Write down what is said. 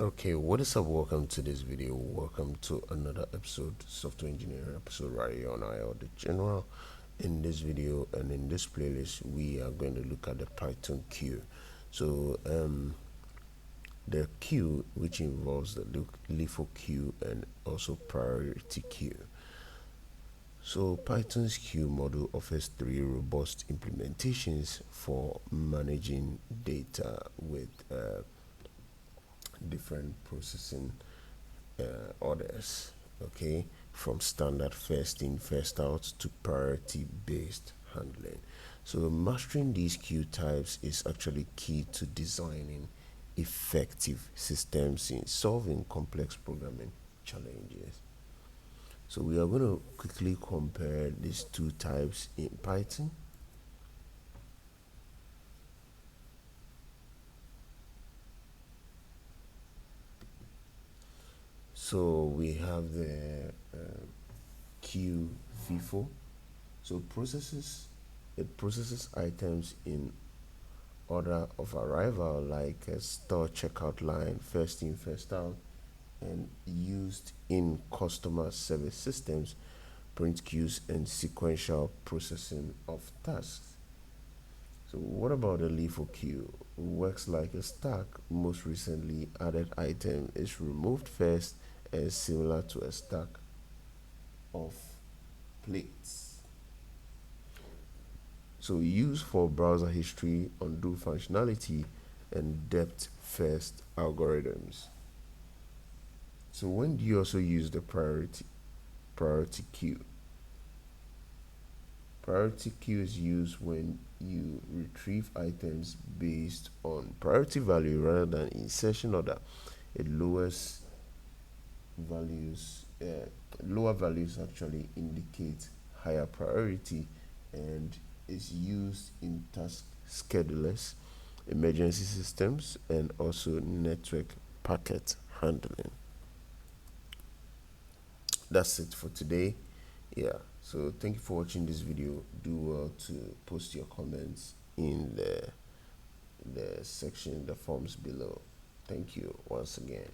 Okay, what is up? Welcome to this video. Welcome to another episode, software engineering episode right here on IL the General. In this video and in this playlist, we are going to look at the Python queue. So, the queue, which involves the LifoQueue and also PriorityQueue. So Python's queue model offers three robust implementations for managing data with different processing orders, okay, from standard first in first out to priority based handling. So mastering these queue types is actually key to designing effective systems in solving complex programming challenges. So we are going to quickly compare these two types in Python. So we have the QueueFIFO. So it processes items in order of arrival, like a store checkout line, first in first out, and used in customer service systems, print queues, and sequential processing of tasks. So what about the LifoQueue? Works like a stack. Most recently added item is removed first and similar to a stack of plates. So used for browser history, undo functionality, and depth first algorithms. So when do you also use the priority queue? Priority queue is used when you retrieve items based on priority value rather than insertion order. It values lower values actually indicate higher priority and is used in task schedulers, emergency systems, and also network packet handling. That's it for today. Yeah, so thank you for watching this video. Do well to post your comments in the section, the forms below. Thank you once again.